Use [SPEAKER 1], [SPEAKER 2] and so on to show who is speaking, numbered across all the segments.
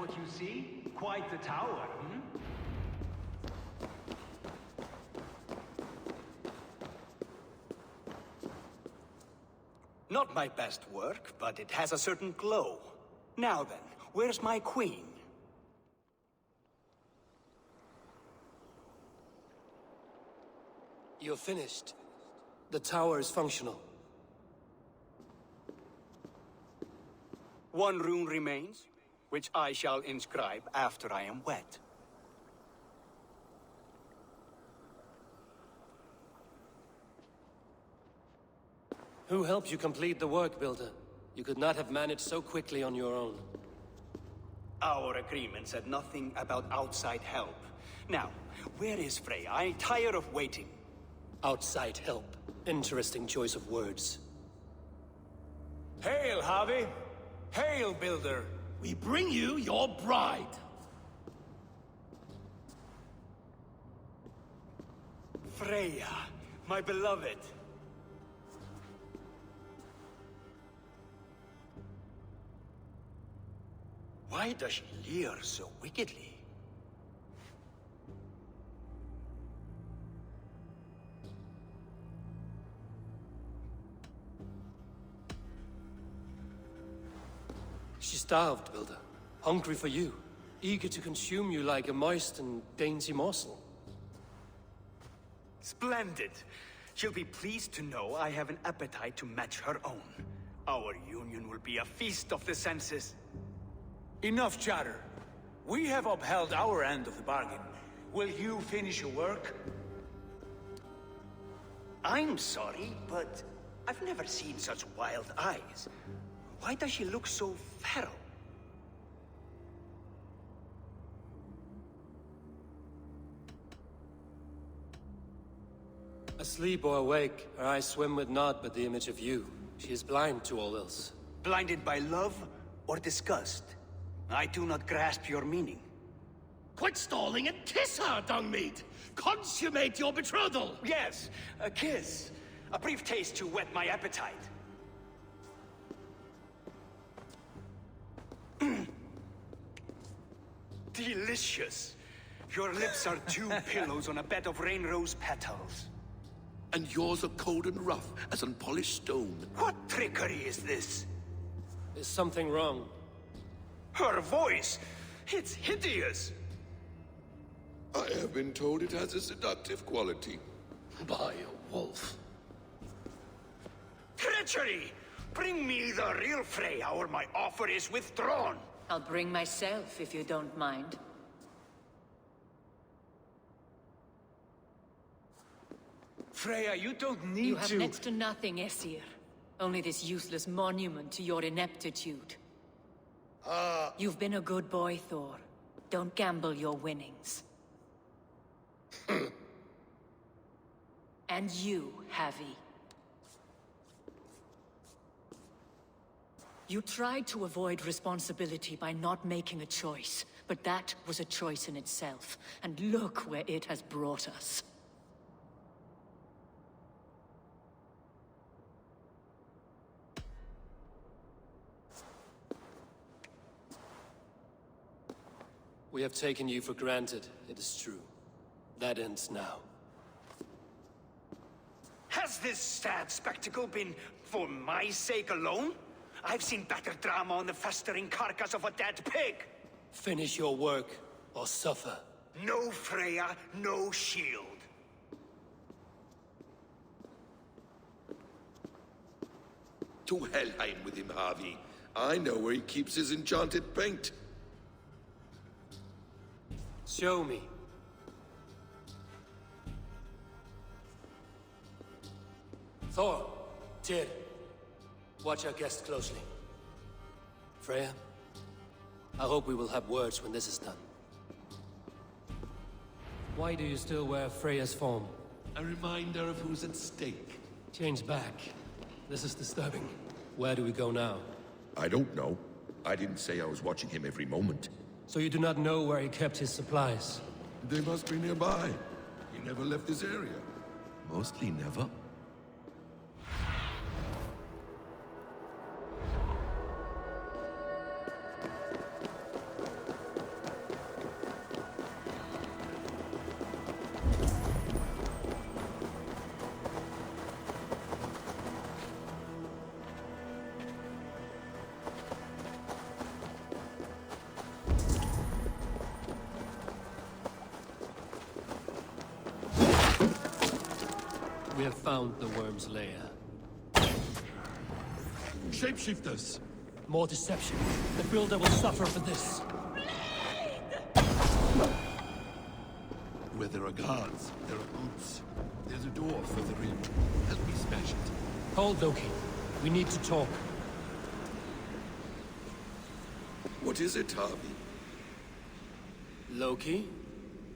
[SPEAKER 1] what you see? Quite the tower, hmm?
[SPEAKER 2] Not my best work, but it has a certain glow. Now then, where's my queen?
[SPEAKER 3] You're finished. The tower is functional.
[SPEAKER 2] One rune remains, which I shall inscribe after I am wet.
[SPEAKER 3] Who helped you complete the work, Builder? You could not have managed so quickly on your own.
[SPEAKER 2] Our agreement said nothing about outside help. Now, where is Freya? I'm tired of waiting.
[SPEAKER 3] Outside help. Interesting choice of words.
[SPEAKER 4] Hail, Harvey! Hail, Builder!
[SPEAKER 5] We bring you your bride.
[SPEAKER 2] Freya, my beloved. Why does she leer so wickedly?
[SPEAKER 3] She starved, Builder. Hungry for you. Eager to consume you like a moist and dainty morsel.
[SPEAKER 2] Splendid. She'll be pleased to know I have an appetite to match her own. Our union will be a feast of the senses.
[SPEAKER 4] Enough chatter. We have upheld our end of the bargain. Will you finish your work?
[SPEAKER 2] I'm sorry, but I've never seen such wild eyes. Why does she look so feral?
[SPEAKER 3] Asleep or awake, her eyes swim with naught but the image of you. She is blind to all else.
[SPEAKER 2] Blinded by love or disgust? I do not grasp your meaning.
[SPEAKER 5] Quit stalling and kiss her, Dungmeat! Consummate your betrothal!
[SPEAKER 2] Yes, a kiss. A brief taste to whet my appetite. Delicious. Your lips are two pillows on a bed of rain rose petals.
[SPEAKER 6] And yours are cold and rough as unpolished stone.
[SPEAKER 2] What trickery is this?
[SPEAKER 3] Is something wrong?
[SPEAKER 2] Her voice! It's hideous!
[SPEAKER 6] I have been told it has a seductive quality.
[SPEAKER 5] By a wolf.
[SPEAKER 2] Treachery! Bring me the real Freya or my offer is withdrawn!
[SPEAKER 7] I'll bring myself if you don't mind.
[SPEAKER 4] Freya, you don't need
[SPEAKER 7] You have
[SPEAKER 4] to...
[SPEAKER 7] next to nothing, Aesir. Only this useless monument to your ineptitude. You've been a good boy, Thor. Don't gamble your winnings. And you, Havi. You tried to avoid responsibility by not making a choice, but that was a choice in itself. And look where it has brought us.
[SPEAKER 3] We have taken you for granted, it is true. That ends now.
[SPEAKER 2] Has this sad spectacle been for my sake alone? I've seen better drama on the festering carcass of a dead pig!
[SPEAKER 3] Finish your work, or suffer.
[SPEAKER 2] No Freya, no shield.
[SPEAKER 6] To Helheim with him, Harvey. I know where he keeps his enchanted paint.
[SPEAKER 3] Show me. Thor, Tyr, watch our guest closely. Freya, I hope we will have words when this is done. Why do you still wear Freya's form?
[SPEAKER 6] A reminder of who's at stake.
[SPEAKER 3] Change back. This is disturbing. Where do we go now?
[SPEAKER 6] I don't know. I didn't say I was watching him every moment.
[SPEAKER 3] So you do not know where he kept his supplies?
[SPEAKER 6] They must be nearby. He never left this area. Mostly never.
[SPEAKER 3] We have found the worm's lair.
[SPEAKER 6] Shapeshifters!
[SPEAKER 3] More deception. The Builder will suffer for this.
[SPEAKER 6] Where there are guards, there are boots. There's a door further in. Help me smash it.
[SPEAKER 3] Hold, Loki. We need to talk.
[SPEAKER 6] What is it, Harvey?
[SPEAKER 3] Loki?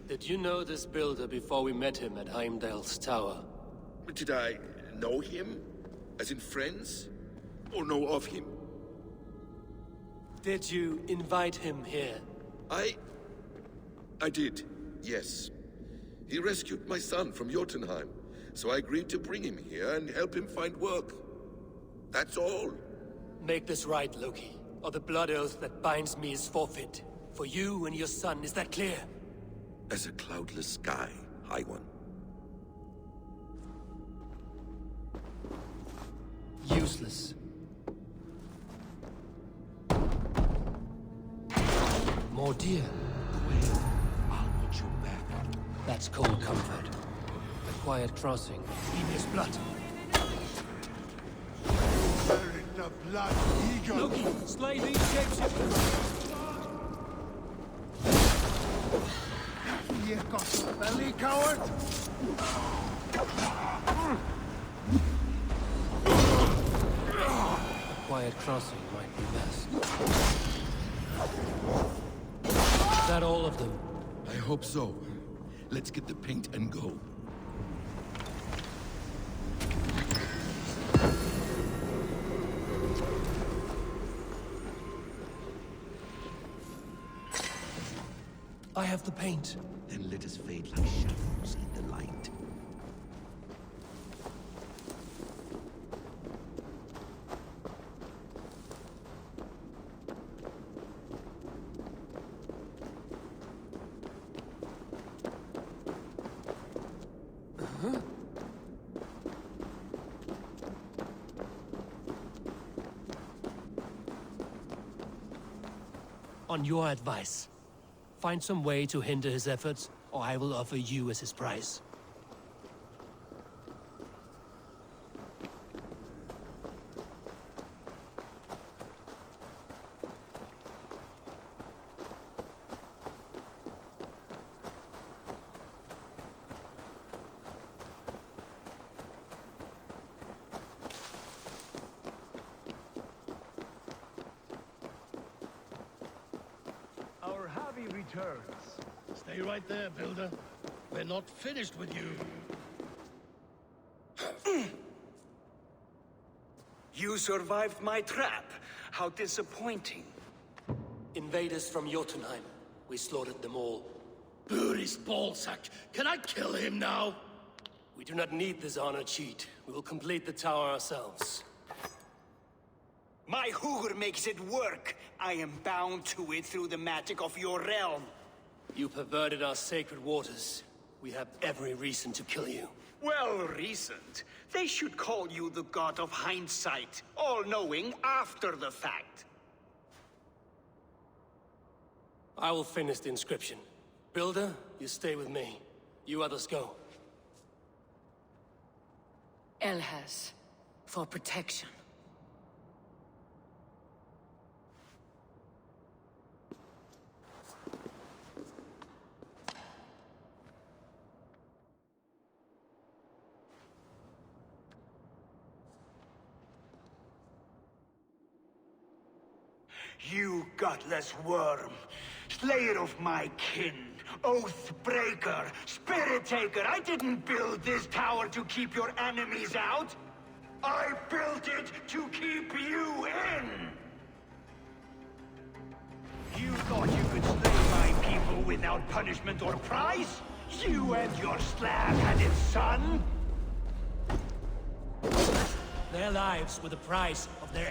[SPEAKER 3] Did you know this Builder before we met him at Heimdall's tower?
[SPEAKER 6] Did I know him? As in friends? Or know of him?
[SPEAKER 3] Did you invite him here?
[SPEAKER 6] I did, yes. He rescued my son from Jotunheim, so I agreed to bring him here and help him find work. That's all.
[SPEAKER 3] Make this right, Loki, or the blood oath that binds me is forfeit. For you and your son, is that clear?
[SPEAKER 6] As a cloudless sky, High One.
[SPEAKER 3] Useless. More dear.
[SPEAKER 6] I'll watch your back.
[SPEAKER 3] That's cold comfort. A quiet crossing. Devious blood.
[SPEAKER 6] Bury the blood eagle!
[SPEAKER 3] Loki, slay these shapeshifters!
[SPEAKER 6] You got a belly, coward!
[SPEAKER 3] A quiet crossing might be best. Is that all of them?
[SPEAKER 6] I hope so. Let's get the paint and go.
[SPEAKER 3] I have the paint.
[SPEAKER 6] Then let us fade like shadows in the light.
[SPEAKER 3] On your advice, find some way to hinder his efforts, or I will offer you as his prize.
[SPEAKER 1] Our Harvey returns.
[SPEAKER 5] Stay right there, Builder. We're not finished with you.
[SPEAKER 2] You survived my trap. How disappointing.
[SPEAKER 3] Invaders from Jotunheim. We slaughtered them all.
[SPEAKER 5] Buri's ballsack. Can I kill him now?
[SPEAKER 3] We do not need this honor cheat. We will complete the tower ourselves.
[SPEAKER 2] My Hugr makes it work. I am bound to it through the magic of your realm.
[SPEAKER 3] You perverted our sacred waters. We have every reason to kill you.
[SPEAKER 2] Well reasoned. They should call you the god of hindsight, all-knowing after the fact.
[SPEAKER 3] I will finish the inscription. Builder, you stay with me. You others go.
[SPEAKER 7] Elhas, for protection.
[SPEAKER 2] You gutless worm, slayer of my kin, oath breaker, spirit taker. I didn't build this tower to keep your enemies out. I built it to keep you in. You thought you could slay my people without punishment or prize? You and your slab-headed son?
[SPEAKER 3] Their lives were the price of their...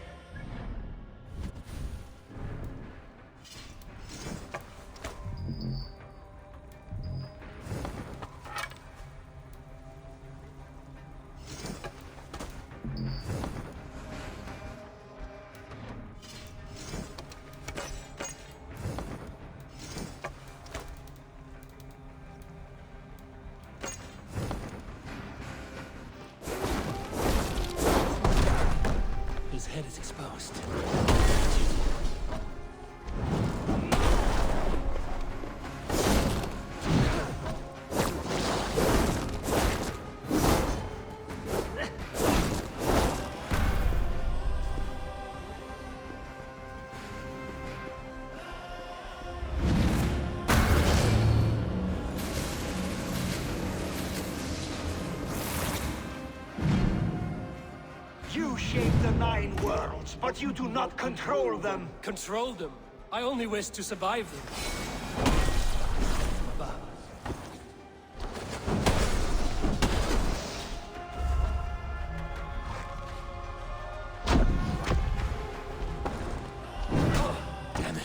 [SPEAKER 3] is exposed.
[SPEAKER 2] You shape the Nine Worlds, but you do not control them.
[SPEAKER 3] Control them? I only wish to survive them. Damn it.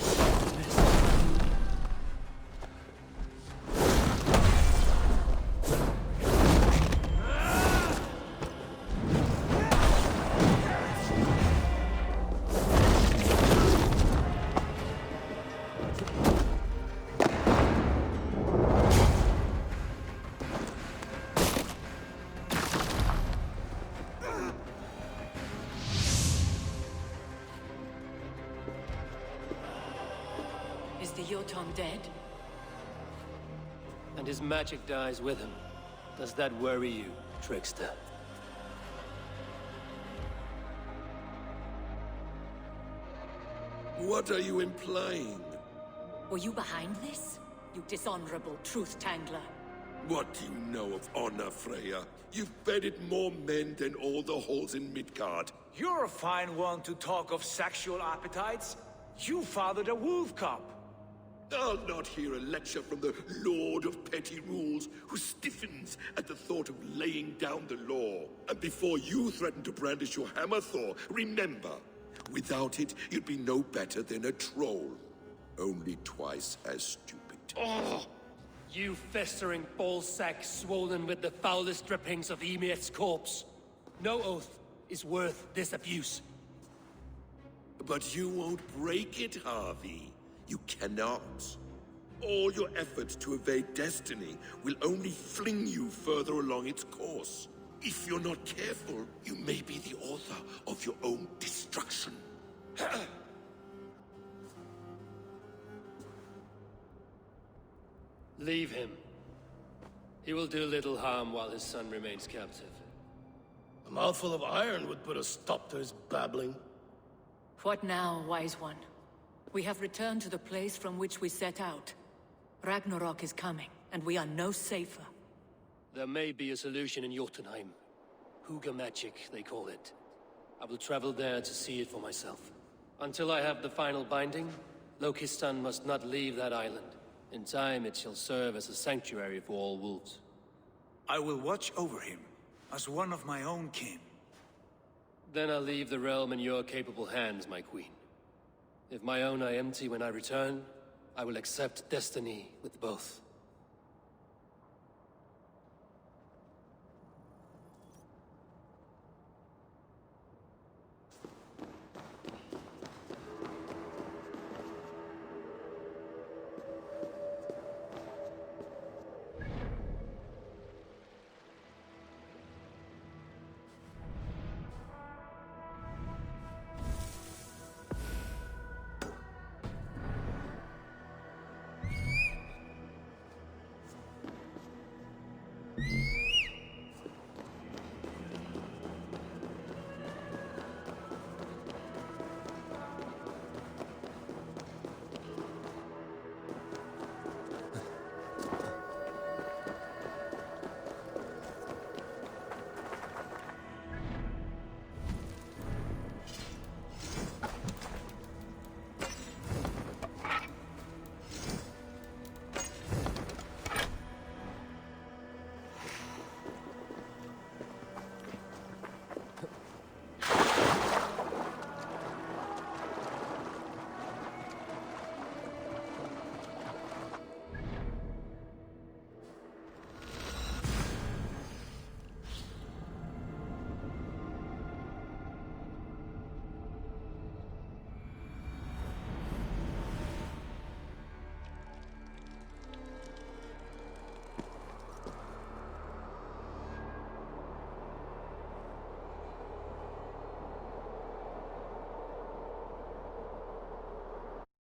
[SPEAKER 7] Is the Jotun dead?
[SPEAKER 3] And his magic dies with him. Does that worry you, trickster?
[SPEAKER 6] What are you implying?
[SPEAKER 7] Were you behind this? You dishonorable truth-tangler.
[SPEAKER 6] What do you know of honor, Freya? You've bedded more men than all the halls in Midgard.
[SPEAKER 4] You're a fine one to talk of sexual appetites. You fathered a wolf cub.
[SPEAKER 6] I'll not hear a lecture from the Lord of Petty Rules, who stiffens at the thought of laying down the law. And before you threaten to brandish your hammer, Thor, remember, without it, you'd be no better than a troll. Only twice as stupid.
[SPEAKER 3] Oh! You festering ballsack swollen with the foulest drippings of Ymir's corpse. No oath is worth this abuse.
[SPEAKER 6] But you won't break it, Harvey. You cannot. All your efforts to evade destiny will only fling you further along its course. If you're not careful, you may be the author of your own destruction.
[SPEAKER 3] Leave him. He will do little harm while his son remains captive.
[SPEAKER 5] A mouthful of iron would put a stop to his babbling.
[SPEAKER 7] What now, wise one? We have returned to the place from which we set out. Ragnarok is coming, and we are no safer.
[SPEAKER 3] There may be a solution in Jotunheim. Huga magic, they call it. I will travel there to see it for myself. Until I have the final binding, Loki's son must not leave that island. In time, it shall serve as a sanctuary for all wolves.
[SPEAKER 4] I will watch over him, as one of my own kin.
[SPEAKER 3] Then I'll leave the realm in your capable hands, my queen. If my own are empty when I return, I will accept destiny with both.